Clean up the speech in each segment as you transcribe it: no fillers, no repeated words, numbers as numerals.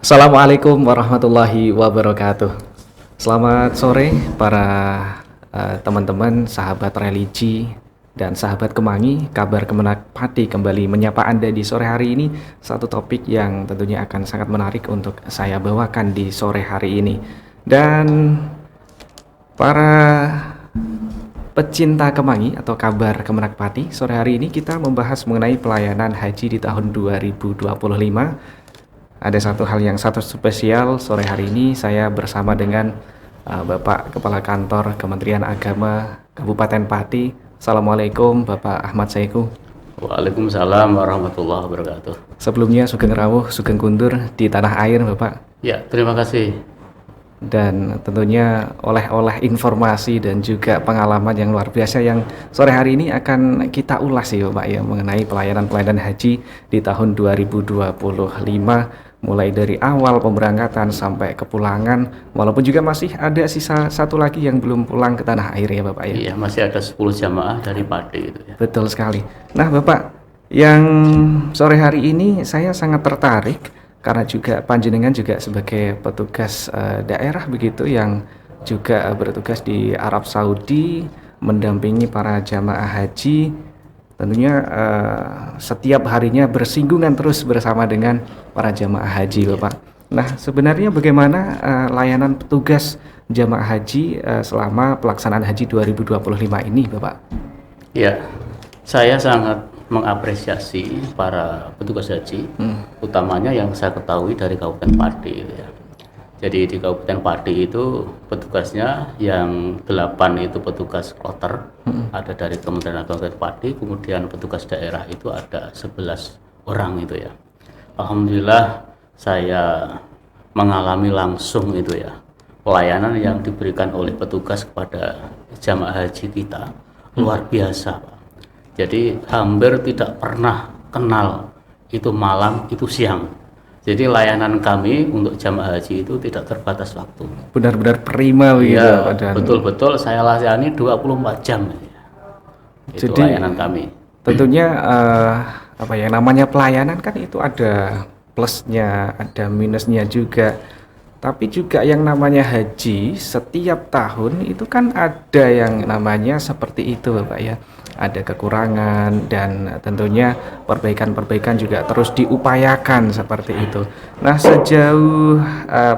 Assalamualaikum warahmatullahi wabarakatuh. Selamat sore para teman-teman, sahabat religi dan sahabat Kemangi. Kabar Kemenak Pati kembali menyapa Anda di sore hari ini. Satu topik yang tentunya akan sangat menarik untuk saya bawakan di sore hari ini. Dan para pecinta Kemangi atau kabar Kemenak Pati, sore hari ini kita membahas mengenai pelayanan haji di tahun 2025. Ada satu hal yang satu spesial sore hari ini, saya bersama dengan Bapak Kepala Kantor Kementerian Agama Kabupaten Pati. Assalamualaikum Bapak Ahmad Saiku. Waalaikumsalam warahmatullahi wabarakatuh. Sebelumnya Sugeng Rawuh, Sugeng Kundur di tanah air Bapak. Ya, terima kasih. Dan tentunya oleh informasi dan juga pengalaman yang luar biasa yang sore hari ini akan kita ulas ya Bapak ya, mengenai pelayanan haji di tahun 2025, mulai dari awal pemberangkatan sampai kepulangan, walaupun juga masih ada sisa satu lagi yang belum pulang ke tanah air ya Bapak ya. Iya, masih ada 10 jamaah dari Pati itu ya. Betul sekali. Nah Bapak, yang sore hari ini saya sangat tertarik karena juga panjenengan juga sebagai petugas daerah begitu yang juga bertugas di Arab Saudi mendampingi para jamaah haji, tentunya setiap harinya bersinggungan terus bersama dengan para jamaah haji Bapak. Nah sebenarnya bagaimana layanan petugas jamaah haji selama pelaksanaan haji 2025 ini Bapak? Ya, saya sangat mengapresiasi para petugas haji, utamanya yang saya ketahui dari Kabupaten Pati ya. Jadi di Kabupaten Pati itu petugasnya yang 8 itu petugas kloter, ada dari Kementerian Agama Pati, kemudian petugas daerah itu ada 11 orang itu ya. Alhamdulillah saya mengalami langsung itu ya, pelayanan yang diberikan oleh petugas kepada jamaah haji kita luar biasa Pak. Jadi hampir tidak pernah kenal itu malam, itu siang. Jadi layanan kami untuk jamaah haji itu tidak terbatas waktu. Benar-benar prima begitu. Ya, betul-betul saya layani 24 jam. Itu Jadi layanan kami. Tentunya apa ya namanya pelayanan kan itu ada plusnya, ada minusnya juga. Tapi juga yang namanya haji setiap tahun itu kan ada yang namanya seperti itu Bapak ya. Ada kekurangan dan tentunya perbaikan-perbaikan juga terus diupayakan seperti itu. Nah sejauh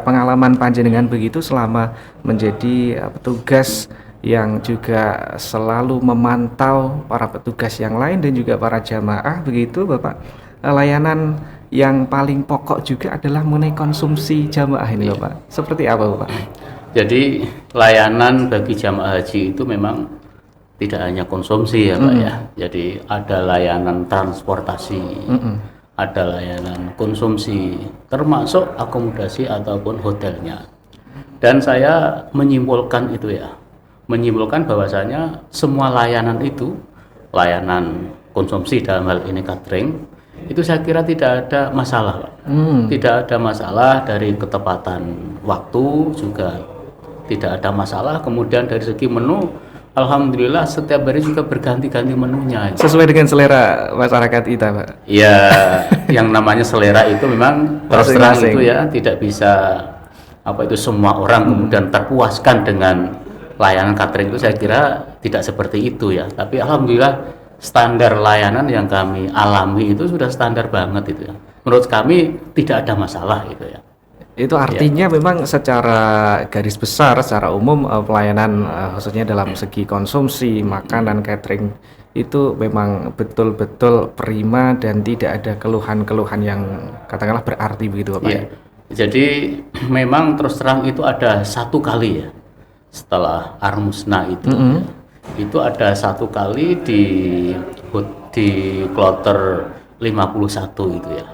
pengalaman panjenengan begitu selama menjadi petugas yang juga selalu memantau para petugas yang lain dan juga para jamaah begitu Bapak, layanan yang paling pokok juga adalah mengenai konsumsi jamaah ini Bapak. Seperti apa Bapak? Jadi layanan bagi jamaah haji itu memang tidak hanya konsumsi ya Pak ya. Jadi ada layanan transportasi, ada layanan konsumsi, termasuk akomodasi ataupun hotelnya. Dan saya menyimpulkan itu ya, menyimpulkan bahwasanya semua layanan itu, layanan konsumsi dalam hal ini catering, itu saya kira tidak ada masalah Pak. Tidak ada masalah dari ketepatan waktu, juga tidak ada masalah. Kemudian dari segi menu, alhamdulillah setiap hari juga berganti-ganti menunya. Sesuai dengan selera masyarakat kita Pak? Ya, yang namanya selera itu memang terus terang itu ya, tidak bisa apa itu semua orang kemudian terpuaskan dengan layanan catering itu, saya kira tidak seperti itu ya. Tapi alhamdulillah standar layanan yang kami alami itu sudah standar banget itu ya. Menurut kami tidak ada masalah itu ya. Itu artinya memang secara garis besar, secara umum pelayanan khususnya dalam segi konsumsi, makanan, catering itu memang betul-betul prima dan tidak ada keluhan-keluhan yang katakanlah berarti begitu Bapak ya. Jadi memang terus terang itu ada satu kali ya, setelah Armusna itu ada satu kali di kloter 51 itu ya.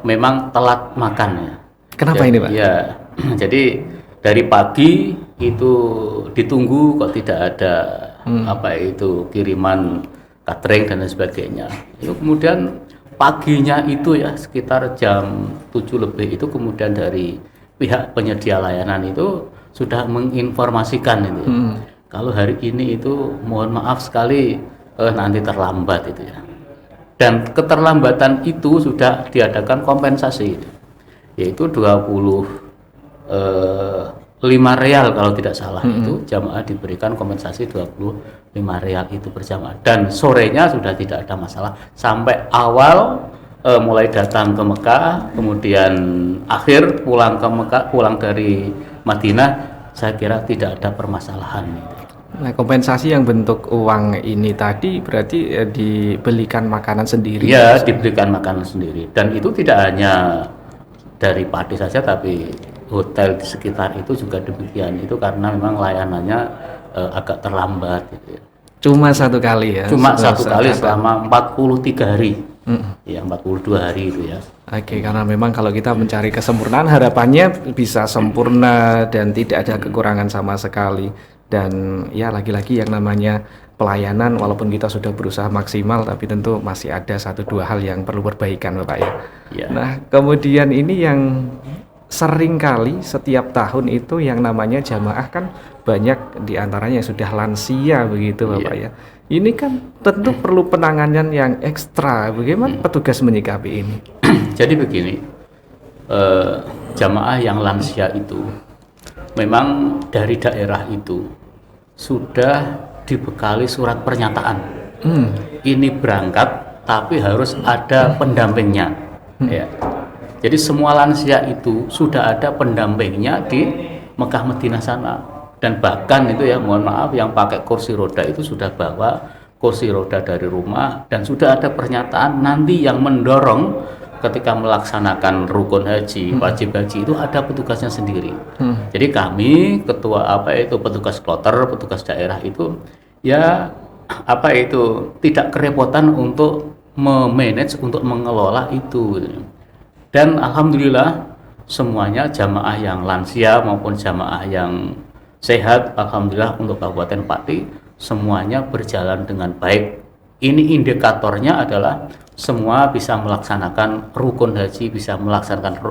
Memang telat makan ya. Kenapa ini Pak? Ya, jadi dari pagi itu ditunggu kok tidak ada apa itu kiriman catering dan lain sebagainya. Itu kemudian paginya itu ya sekitar jam 7 lebih itu kemudian dari pihak penyedia layanan itu sudah menginformasikan itu. Kalau hari ini itu mohon maaf sekali nanti terlambat itu ya. Dan keterlambatan itu sudah diadakan kompensasi itu. yaitu 25 real kalau tidak salah. Itu jamaah diberikan kompensasi 25 real itu berjamaah, dan sorenya sudah tidak ada masalah sampai awal mulai datang ke Mekah, kemudian akhir pulang ke Mekah, pulang dari Madinah, saya kira tidak ada permasalahan. Nah, kompensasi yang bentuk uang ini tadi berarti dibelikan makanan sendiri? Ya, diberikan makanan sendiri, dan itu tidak hanya dari Pati saja, tapi hotel di sekitar itu juga demikian. Itu karena memang layanannya agak terlambat gitu ya. Cuma satu kali ya? Cuma satu kali selama 43 hari. Ya, 42 hari itu ya. Oke, karena memang kalau kita mencari kesempurnaan, harapannya bisa sempurna dan tidak ada kekurangan sama sekali. Dan ya lagi-lagi yang namanya pelayanan, walaupun kita sudah berusaha maksimal, tapi tentu masih ada 1-2 hal yang perlu perbaikan, Bapak ya. Ya. Nah, kemudian ini yang sering kali setiap tahun itu yang namanya jamaah kan banyak diantaranya yang sudah lansia begitu, Bapak ya. Ini kan tentu perlu penanganan yang ekstra. Bagaimana petugas menyikapi ini? Jadi begini, jamaah yang lansia itu memang dari daerah itu sudah dibekali surat pernyataan. Ini berangkat tapi harus ada pendampingnya. Ya. Jadi semua lansia itu sudah ada pendampingnya di Mekah Madinah sana, dan bahkan itu ya, mohon maaf, yang pakai kursi roda itu sudah bawa kursi roda dari rumah, dan sudah ada pernyataan nanti yang mendorong ketika melaksanakan rukun haji, wajib haji itu ada petugasnya sendiri. Jadi kami petugas kloter, petugas daerah itu ya tidak kerepotan untuk memanage, untuk mengelola itu. Dan alhamdulillah semuanya jamaah yang lansia maupun jamaah yang sehat, alhamdulillah untuk Kabupaten Pati semuanya berjalan dengan baik. Ini indikatornya adalah semua bisa melaksanakan rukun haji, bisa melaksanakan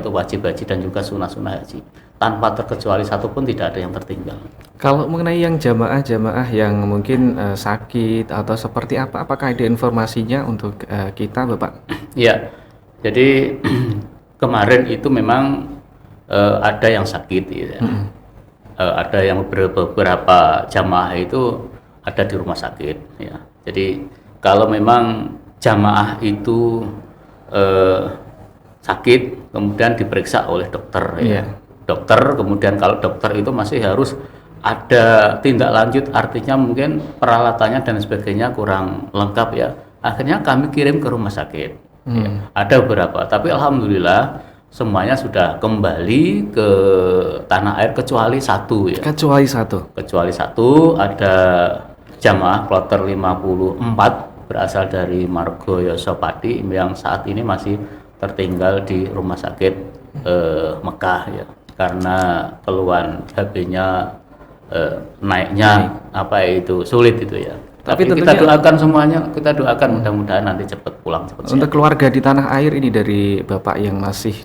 wajib haji dan juga sunnah-sunnah haji tanpa terkecuali satupun, tidak ada yang tertinggal. Kalau mengenai yang jamaah yang mungkin sakit atau seperti apa, apakah ada informasinya untuk kita, Bapak? Ya, jadi kemarin itu memang ada yang sakit ya. Ada yang beberapa jamaah itu ada di rumah sakit ya. Jadi kalau memang jamaah itu sakit kemudian diperiksa oleh dokter ya. Dokter, kemudian kalau dokter itu masih harus ada tindak lanjut, artinya mungkin peralatannya dan sebagainya kurang lengkap ya. Akhirnya kami kirim ke rumah sakit. Ya, ada beberapa, tapi alhamdulillah semuanya sudah kembali ke tanah air kecuali satu ya. Kecuali satu ada jamaah kloter 54 berasal dari Margoyoso Pati yang saat ini masih tertinggal di rumah sakit Mekah ya, karena keluhan HB-nya naiknya sulit itu ya. Tapi kita doakan semuanya, kita doakan mudah-mudahan nanti cepat pulang, cepat sehat. Untuk keluarga di tanah air ini dari Bapak yang masih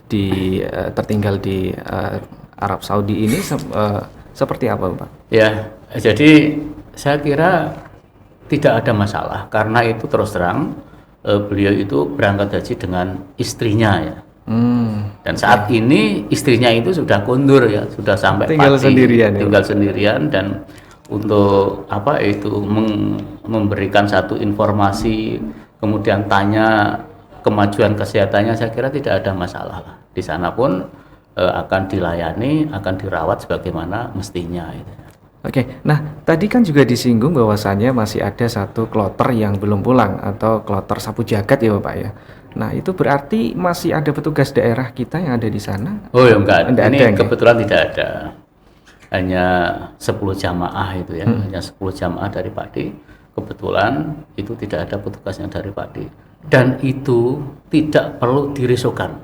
tertinggal di Arab Saudi ini seperti apa, Pak? Ya, jadi saya kira tidak ada masalah, karena itu terus terang beliau itu berangkat haji dengan istrinya ya. Dan saat ini istrinya itu sudah kondur ya, sudah sampai tinggal sendirian dan untuk memberikan satu informasi, kemudian tanya kemajuan kesehatannya, saya kira tidak ada masalah lah. Di sana pun akan dilayani, akan dirawat sebagaimana mestinya. Oke, nah tadi kan juga disinggung bahwasannya masih ada satu kloter yang belum pulang atau kloter sapu jagat ya, Bapak ya. Nah itu berarti masih ada petugas daerah kita yang ada di sana? Oh ya enggak, ini kebetulan tidak ada. Hanya 10 jamaah itu ya, hanya 10 jamaah dari Pati. Kebetulan itu tidak ada petugasnya dari Pati, dan itu tidak perlu dirisaukan.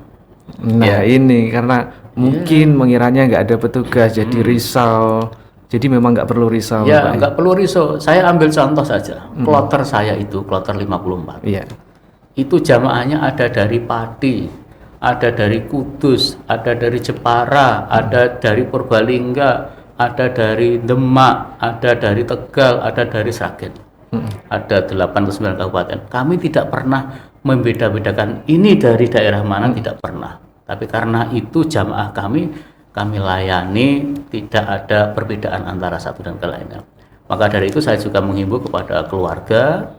Nah ya, ini karena mungkin mengiranya nggak ada petugas jadi risau. Jadi memang nggak perlu risau. Ya nggak perlu risau. Saya ambil contoh saja, kloter saya itu kloter 54. Iya. Itu jamaahnya ada dari Pati, ada dari Kudus, ada dari Jepara, ada dari Purbalingga, ada dari Demak, ada dari Tegal, ada dari Sragen. Ada 8-9 kabupaten. Kami tidak pernah membeda-bedakan ini dari daerah mana, tidak pernah. Tapi karena itu jamaah kami layani, tidak ada perbedaan antara satu dan lainnya. Maka dari itu saya juga menghimbau kepada keluarga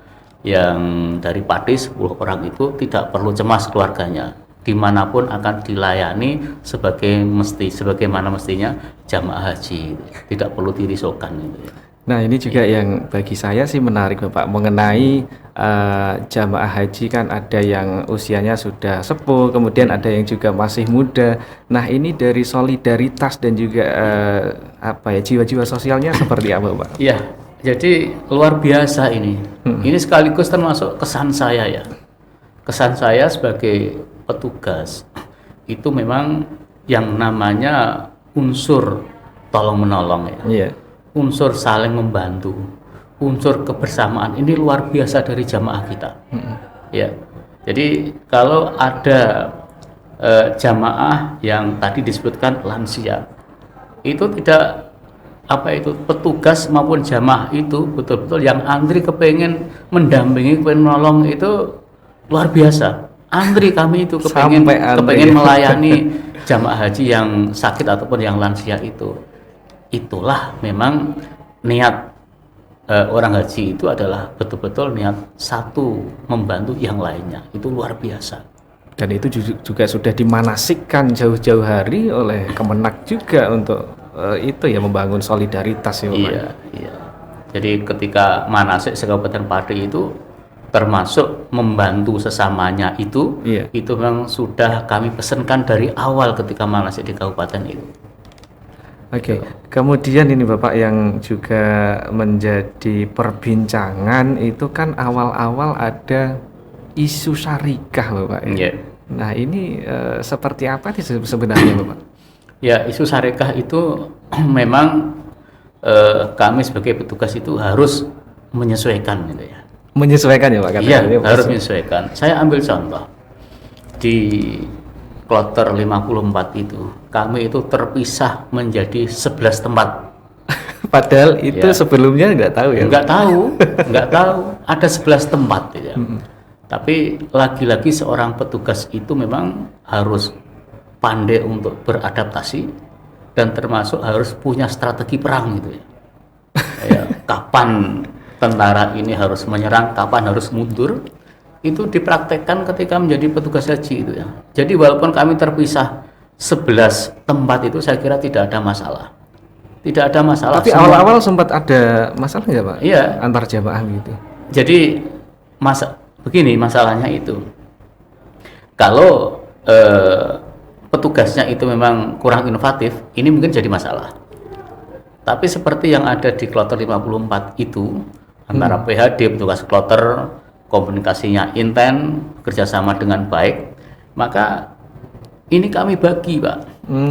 yang dari Pati 10 orang itu tidak perlu cemas keluarganya, dimanapun akan dilayani sebagaimana mestinya jamaah haji, tidak perlu dirisaukan gitu ya. Nah, ini juga yang bagi saya sih menarik Bapak mengenai jamaah haji, kan ada yang usianya sudah sepuh, kemudian ada yang juga masih muda. Nah, ini dari solidaritas dan juga jiwa-jiwa sosialnya seperti apa, Pak? Iya, jadi luar biasa ini. Ini sekaligus termasuk kesan saya ya. Kesan saya sebagai petugas itu memang yang namanya unsur tolong menolong ya. Iya. Unsur saling membantu, unsur kebersamaan ini luar biasa dari jamaah kita. Ya, jadi kalau ada jamaah yang tadi disebutkan lansia, itu tidak petugas maupun jamaah itu betul-betul yang antri kepengen mendampingi, kepengen menolong itu luar biasa. Antri kami itu kepengen melayani jamaah haji yang sakit ataupun yang lansia itu. Itulah memang niat orang haji itu adalah betul-betul niat satu membantu yang lainnya, itu luar biasa. Dan itu juga sudah dimanasikkan jauh-jauh hari oleh Kemenak juga untuk itu ya, membangun solidaritas ya Bapak. Iya. Jadi ketika manasik se-Kabupaten Pati itu termasuk membantu sesamanya itu memang sudah kami pesankan dari awal ketika manasik di kabupaten itu. Oke. Kemudian ini Bapak yang juga menjadi perbincangan itu kan awal-awal ada isu syarikah Bapak ya. Nah, ini seperti apa sih sebenarnya Bapak? Ya, isu syarikah itu memang kami sebagai petugas itu harus menyesuaikan gitu ya. Menyesuaikan ya Pak? Iya, harus menyesuaikan. Saya ambil contoh di Kloter 54 itu, kami itu terpisah menjadi 11 tempat. Padahal itu sebelumnya nggak tahu ya? Nggak tahu. Ada 11 tempat ya. Tapi lagi-lagi seorang petugas itu memang harus pandai untuk beradaptasi dan termasuk harus punya strategi perang gitu ya. Kapan tentara ini harus menyerang, kapan harus mundur, itu dipraktekkan ketika menjadi petugas haji itu ya. Jadi walaupun kami terpisah 11 tempat itu saya kira tidak ada masalah. Tidak ada masalah. Tapi awal-awal sempat ada masalah nggak Pak? Iya. Antar jamaah gitu. Jadi begini masalahnya itu. Kalau petugasnya itu memang kurang inovatif, ini mungkin jadi masalah. Tapi seperti yang ada di Kloter 54 itu, antara PHD, petugas kloter, komunikasinya intens, kerjasama dengan baik, maka ini kami bagi Pak.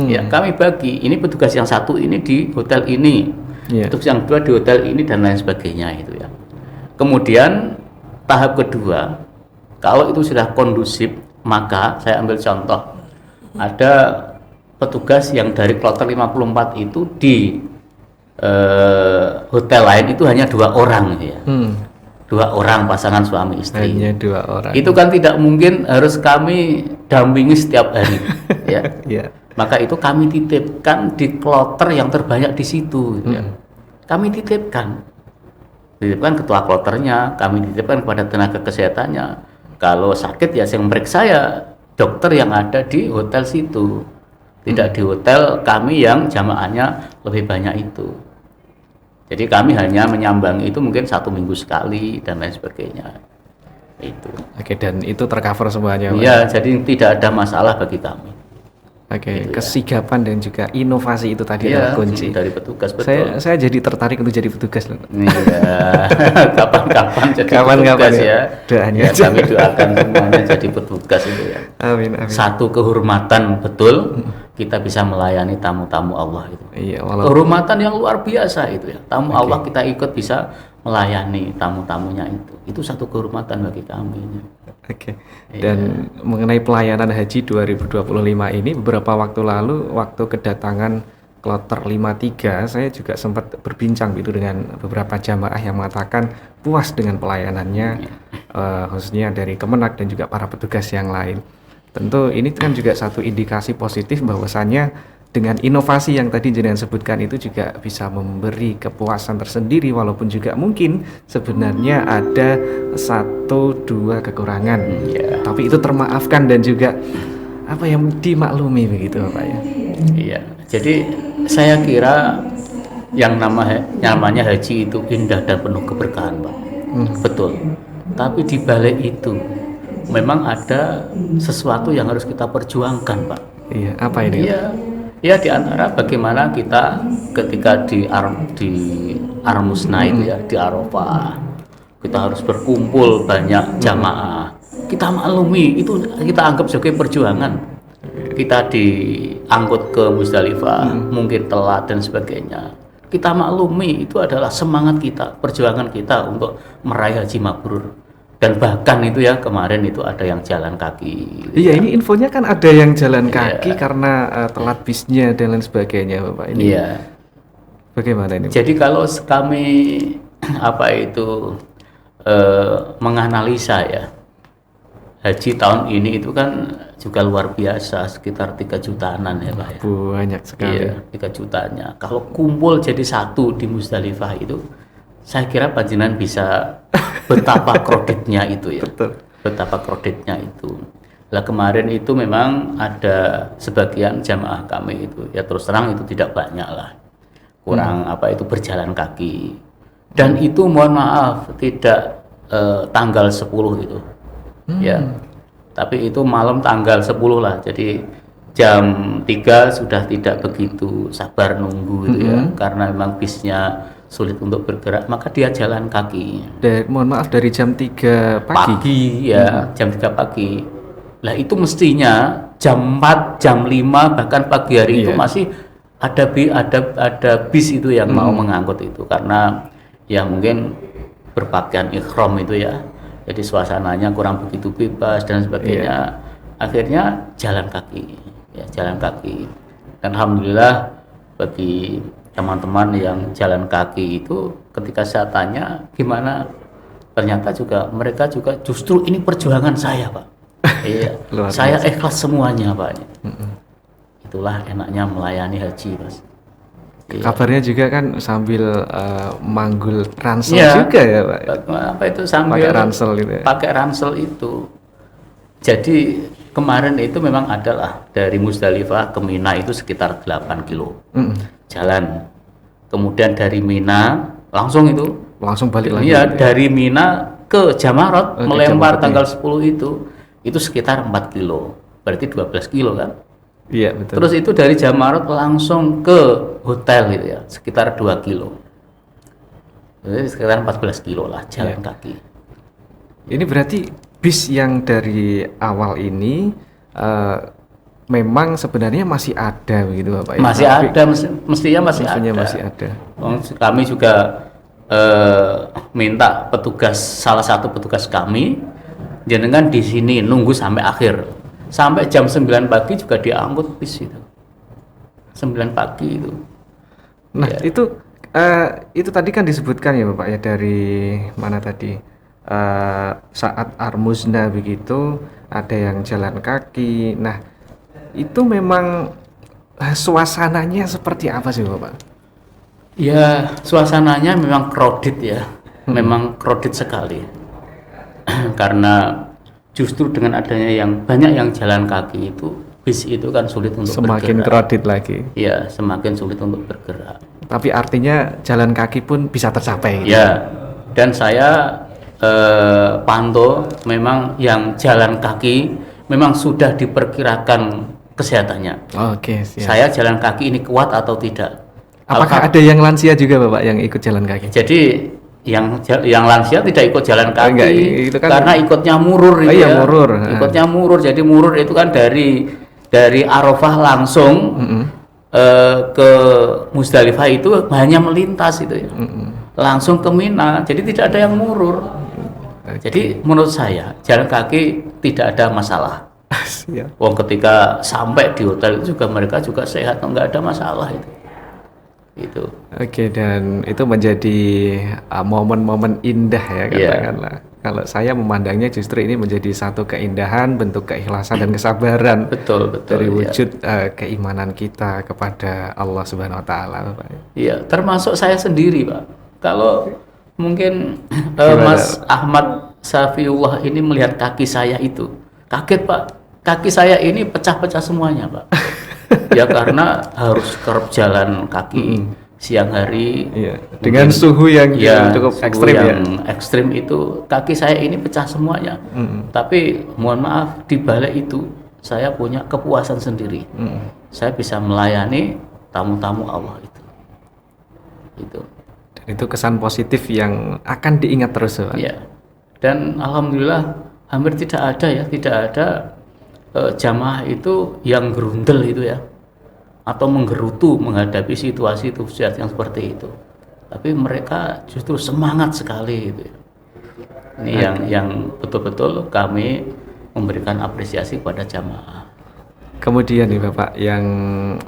Ya, kami bagi. Ini petugas yang satu ini di hotel ini, petugas yang kedua di hotel ini dan lain sebagainya itu ya. Kemudian tahap kedua, kalau itu sudah kondusif, maka saya ambil contoh, ada petugas yang dari Kloter 54 itu di hotel lain itu hanya 2 orang ya. 2 orang pasangan suami istri. Hanya 2 orang. Itu kan tidak mungkin harus kami dampingi setiap hari ya. Maka itu kami titipkan di kloter yang terbanyak di situ ya. Kami titipkan ketua kloternya, kami titipkan kepada tenaga kesehatannya. Kalau sakit ya yang memeriksa ya dokter yang ada di hotel situ, tidak di hotel kami yang jamaahnya lebih banyak itu. Jadi kami hanya menyambangi itu mungkin 1 minggu sekali dan lain sebagainya. Itu. Oke, dan itu tercover semuanya. Iya, jadi tidak ada masalah bagi kami. Oke, kesigapan dan juga inovasi itu tadi adalah kunci dari petugas, betul. Saya jadi tertarik untuk jadi petugas loh. Iya. Kapan-kapan jadi petugas ya. Doanya kami doakan semuanya jadi petugas itu ya. Amin. Satu kehormatan betul kita bisa melayani tamu-tamu Allah itu. Iya, kehormatan yang luar biasa itu ya. Tamu Allah kita ikut bisa melayani tamu-tamunya itu. Itu satu kehormatan bagi kami. Oke. Dan mengenai pelayanan haji 2025 ini, beberapa waktu lalu waktu kedatangan Kloter 53, saya juga sempat berbincang gitu dengan beberapa jamaah yang mengatakan puas dengan pelayanannya, khususnya dari Kemenak dan juga para petugas yang lain. Tentu ini kan juga satu indikasi positif bahwasannya dengan inovasi yang tadi jenengan sebutkan itu juga bisa memberi kepuasan tersendiri, walaupun juga mungkin sebenarnya ada satu dua kekurangan, tapi itu termaafkan dan juga apa yang dimaklumi begitu Pak ya. Iya, jadi saya kira yang namanya haji itu indah dan penuh keberkahan, Pak. Betul. Tapi di balik itu memang ada sesuatu yang harus kita perjuangkan, Pak. Iya, apa ini? Iya. Ya, di antara bagaimana kita ketika di Armusna itu ya, di Arafah, kita harus berkumpul banyak jamaah. Kita maklumi itu, kita anggap sebagai perjuangan. Kita diangkut ke Musdalifah, mungkin telat dan sebagainya. Kita maklumi itu adalah semangat kita, perjuangan kita untuk meraih haji mabrur. Dan bahkan itu ya kemarin itu ada yang jalan kaki. Iya, ini infonya kan ada yang jalan kaki karena telat bisnya dan lain sebagainya, Bapak. Ini bagaimana ini? Jadi kalau kami menganalisa ya, haji tahun ini itu kan juga luar biasa, sekitar 3 jutaanan ya Pak ya. Banyak sekali. Iya, 3 jutanya. Kalau kumpul jadi satu di Musdalifah itu, saya kira panjenengan bisa betapa kreditnya itu ya. Betul. Betapa kreditnya itu. Lah kemarin itu memang ada sebagian jamaah kami itu, ya terus terang itu tidak banyak lah. Kurang berjalan kaki. Dan itu mohon maaf tidak tanggal 10 itu. Ya. Tapi itu malam tanggal 10 lah, jadi jam 3 sudah tidak begitu sabar nunggu gitu ya, karena memang bisnya sulit untuk bergerak, maka dia jalan kaki. Mohon maaf, dari jam 3 pagi? Ya, jam 3 pagi. Lah itu mestinya jam 4, jam 5, bahkan pagi hari itu masih ada bis itu yang mau mengangkut itu, karena ya mungkin berpakaian ihram itu ya. Jadi suasananya kurang begitu bebas dan sebagainya. Akhirnya jalan kaki, ya jalan kaki. Dan alhamdulillah bagi teman-teman yang jalan kaki itu, ketika saya tanya gimana, ternyata juga mereka juga justru ini perjuangan saya, Pak. Iya, saya ikhlas semuanya, Pak. Itulah enaknya melayani haji, Mas. Kabarnya juga kan sambil manggul ransel juga ya Pak? Apa itu sambil pakai ransel gitu ya? Pakai ransel itu. Jadi kemarin itu memang adalah dari Musdalifah ke Mina itu sekitar 8 kilo jalan. Kemudian dari Mina langsung balik lagi. Iya, dari Mina ke Jamarat melempar tanggal 10 itu sekitar 4 kilo. Berarti 12 kilo kan? Iya, betul. Terus itu dari Jamarat langsung ke hotel gitu ya, sekitar 2 kilo. Jadi sekitar 14 kilo lah jalan kaki. Ini berarti bis yang dari awal ini memang sebenarnya masih ada begitu Bapak? Masih ada, mestinya masih ada. Kami juga minta salah satu petugas kami, jenengan di sini nunggu sampai akhir. Sampai jam 9 pagi juga diangkut bis itu. 9 pagi itu. Nah, itu tadi kan disebutkan ya Bapak ya, dari mana tadi? Saat Armusna begitu ada yang jalan kaki. Nah, itu memang suasananya seperti apa sih Bapak? Ya, suasananya memang crowded ya. Memang crowded sekali. Karena justru dengan adanya yang banyak yang jalan kaki itu, bis itu kan sulit untuk semakin crowded lagi. Ya, semakin sulit untuk bergerak. Tapi artinya jalan kaki pun bisa tercapai. Gitu. Ya, dan saya pantau memang yang jalan kaki memang sudah diperkirakan kesehatannya. Oke, siap. Saya jalan kaki ini kuat atau tidak? Apakah ada yang lansia juga Bapak yang ikut jalan kaki? Jadi yang lansia tidak ikut jalan kaki. Enggak, itu kan karena ikutnya murur itu ya. Murur. Ikutnya murur. Jadi murur itu kan dari Arafah langsung ke Musdalifah itu hanya melintas itu ya. Langsung ke Mina. Jadi tidak ada yang murur. Jadi menurut saya jalan kaki tidak ada masalah. Wong ketika sampai di hotel itu juga mereka juga sehat, nggak ada masalah itu. Itu. Oke, dan itu menjadi momen-momen indah ya Iya. katakanlah. Kalau saya memandangnya justru ini menjadi satu keindahan, bentuk keikhlasan dan kesabaran Betul, betul, dari ya. wujud keimanan kita kepada Allah Subhanahu wa taala, Bapak. Iya, termasuk saya sendiri, Pak. Kalau mungkin Gimana? Mas Ahmad Safiullah ini melihat kaki saya itu, kaget, Pak. Kaki saya ini pecah-pecah semuanya, Pak. Ya karena harus kerap jalan kaki siang hari. Iya, dengan suhu yang cukup suhu ekstrim ya. yang ekstrim itu kaki saya ini pecah semuanya. Tapi mohon maaf di balik itu saya punya kepuasan sendiri. Saya bisa melayani tamu-tamu Allah itu. Itu. Dan itu kesan positif yang akan diingat terus, Pak. Ya. Dan alhamdulillah hampir tidak ada jamaah itu yang gerundel itu ya, atau menggerutu menghadapi situasi yang seperti itu. Tapi mereka justru semangat sekali itu. Ini yang betul-betul kami memberikan apresiasi pada jamaah. Kemudian nih Bapak, yang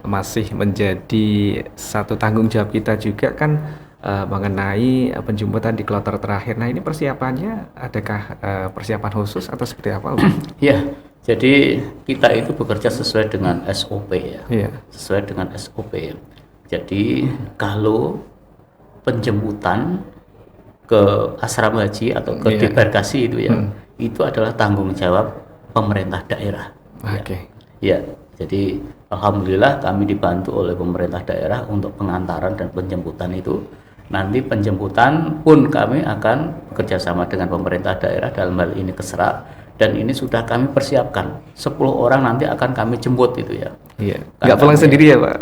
masih menjadi satu tanggung jawab kita juga kan mengenai penjemputan di kloter terakhir. Nah, ini persiapannya adakah persiapan khusus atau seperti apa, Bapak? Ya, jadi kita itu bekerja sesuai dengan SOP ya. Iya. Sesuai dengan SOP. Jadi kalau penjemputan ke asrama haji atau ke debarkasi itu ya, itu adalah tanggung jawab pemerintah daerah. Oke. Ya, jadi alhamdulillah kami dibantu oleh pemerintah daerah untuk pengantaran dan penjemputan itu. Nanti penjemputan pun kami akan bekerjasama dengan pemerintah daerah, dalam hal ini Kesra, dan ini sudah kami persiapkan. 10 orang nanti akan kami jemput itu ya. Iya. Nggak pulang sendiri ya, Pak?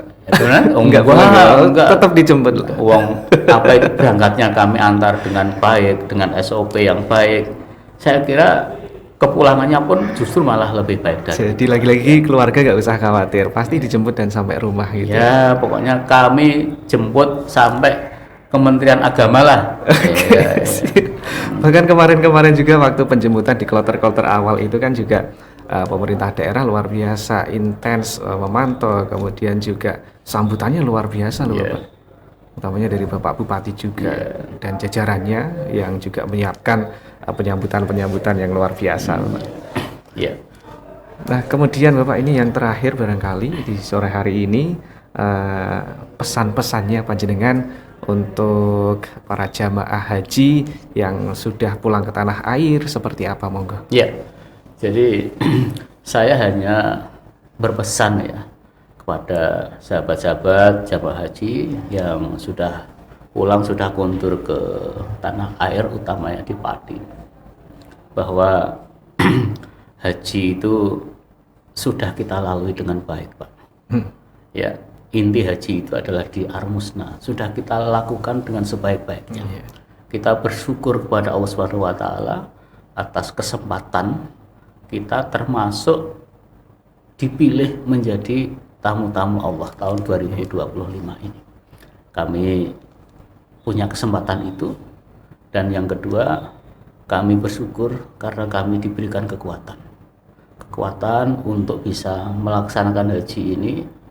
Enggak pulang, enggak. Tetap dijemput. Uang apa itu berangkatnya kami antar dengan baik, dengan SOP yang baik. Saya kira kepulangannya pun justru malah lebih baik dari. Jadi lagi-lagi keluarga nggak usah khawatir, pasti dijemput dan sampai rumah gitu. Ya, pokoknya kami jemput sampai Kementerian Agama lah. Bahkan kemarin-kemarin juga waktu penjemputan di kloter-kloter awal itu kan juga pemerintah daerah luar biasa intens memantau, kemudian juga sambutannya luar biasa loh Bapak. Utamanya dari Bapak Bupati juga dan jajarannya yang juga menyiapkan penyambutan-penyambutan yang luar biasa Bapak. Iya. Nah, kemudian Bapak, ini yang terakhir barangkali di sore hari ini pesan-pesannya panjenengan untuk para jamaah haji yang sudah pulang ke tanah air seperti apa, monggo? Ya, jadi saya hanya berpesan ya kepada sahabat-sahabat jamaah haji yang sudah pulang, sudah kuntur ke tanah air, utamanya di Pati, bahwa haji itu sudah kita lalui dengan baik, Pak. Ya. Inti haji itu adalah di Armusna, sudah kita lakukan dengan sebaik-baiknya. Kita bersyukur kepada Allah Subhanahu wa taala atas kesempatan kita termasuk dipilih menjadi tamu-tamu Allah tahun 2025 ini. Kami punya kesempatan itu, dan yang kedua, kami bersyukur karena kami diberikan kekuatan untuk bisa melaksanakan haji ini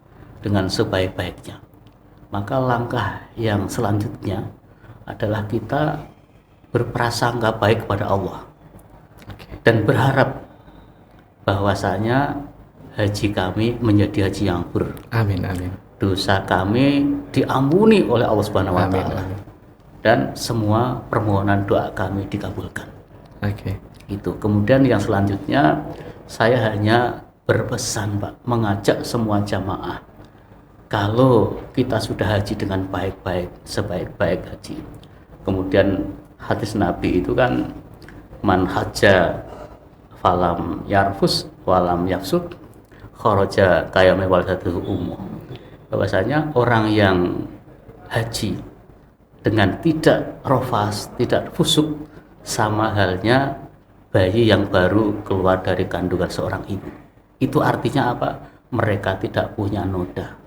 dengan sebaik-baiknya. Maka langkah yang selanjutnya adalah kita berprasangka baik kepada Allah dan berharap bahwasanya haji kami menjadi haji yang ber. Amin, amin. Dosa kami diampuni oleh Allah Subhanahu wa taala. Dan semua permohonan doa kami dikabulkan. Oke. Itu. Kemudian yang selanjutnya saya hanya berpesan, Pak, mengajak semua jamaah, kalau kita sudah haji dengan baik-baik, sebaik-baik haji. Kemudian hadis Nabi itu kan, man haja falam yarfus walam yafsud kharaja kayame waladatuhu ummu. Bahwasanya orang yang haji dengan tidak rofas, tidak fusuk, sama halnya bayi yang baru keluar dari kandungan seorang ibu. Itu artinya apa? Mereka tidak punya noda.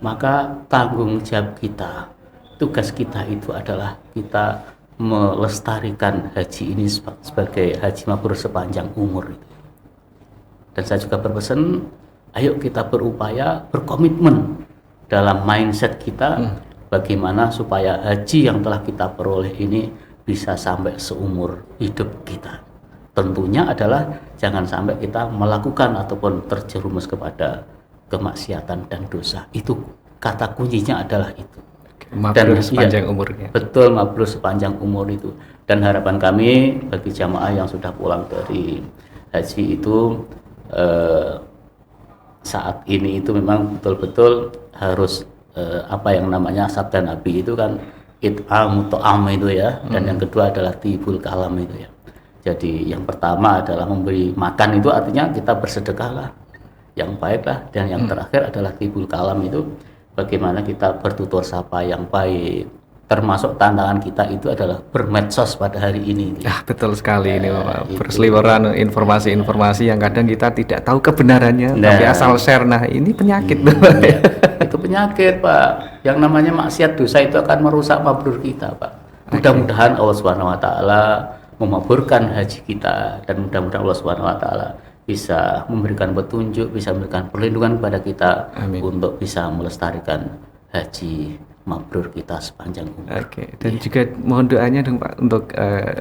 Maka tanggung jawab kita, tugas kita itu adalah kita melestarikan haji ini sebagai haji mabrur sepanjang umur. Dan saya juga berpesan, ayo kita berupaya, berkomitmen dalam mindset kita bagaimana supaya haji yang telah kita peroleh ini bisa sampai seumur hidup kita. Tentunya adalah jangan sampai kita melakukan ataupun terjerumus kepada kemaksiatan dan dosa. Itu kata kuncinya adalah itu. Mabrur sepanjang umurnya. Betul, mabrur sepanjang umur itu. Dan harapan kami bagi jamaah yang sudah pulang dari haji itu saat ini itu memang betul-betul harus apa yang namanya sabda Nabi itu kan it'amu ta'am itu ya, dan yang kedua adalah tibul kalam itu ya. Jadi yang pertama adalah memberi makan, itu artinya kita bersedekahlah yang baiklah, dan yang terakhir adalah tibul kalam, itu bagaimana kita bertutur sapa yang baik. Termasuk tantangan kita itu adalah bermedsos pada hari ini. Betul sekali ini Bapak. Berseliweran informasi-informasi yang kadang kita tidak tahu kebenarannya, tapi asal share. Nah, ini penyakit Bapak. Itu penyakit Pak. Yang namanya maksiat dosa itu akan merusak mabrur kita Pak. Mudah-mudahan Allah Subhanahu wa taala memaburkan haji kita, dan mudah-mudahan Allah Subhanahu wa taala bisa memberikan petunjuk, bisa memberikan perlindungan kepada kita. Amin. Untuk bisa melestarikan haji mabrur kita sepanjang umur. Dan juga mohon doanya dong Pak untuk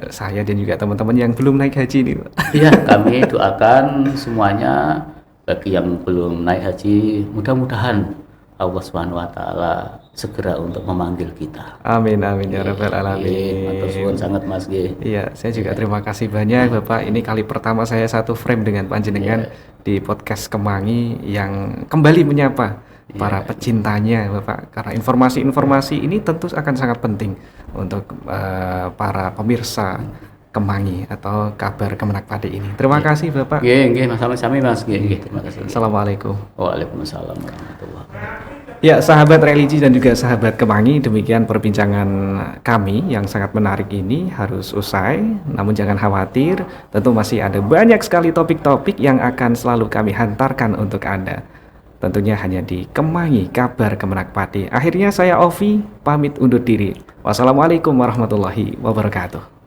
saya dan juga teman-teman yang belum naik haji ini Pak. Iya, kami doakan semuanya bagi yang belum naik haji, mudah-mudahan Allah Subhanahu wa taala segera untuk memanggil kita. Amin amin ya rabbal alamin. Matur suwun sangat Mas G. Iya, saya juga terima kasih banyak Bapak. Ini kali pertama saya satu frame dengan panjenengan di podcast Kemangi yang kembali menyapa para pecintanya Bapak, karena informasi-informasi ini tentu akan sangat penting untuk para pemirsa Kemangi atau kabar Kemenak Padi ini. Terima kasih Bapak. Nggih, sama-sama Mas. Terima kasih. Assalamualaikum. Waalaikumsalam warahmatullahi wabarakatuh. Ya, sahabat religi dan juga sahabat Kemangi, demikian perbincangan kami yang sangat menarik ini harus usai. Namun jangan khawatir, tentu masih ada banyak sekali topik-topik yang akan selalu kami hantarkan untuk Anda. Tentunya hanya di Kemangi, kabar Kemenak Padi. Akhirnya saya Ovi pamit undur diri. Wassalamualaikum warahmatullahi wabarakatuh.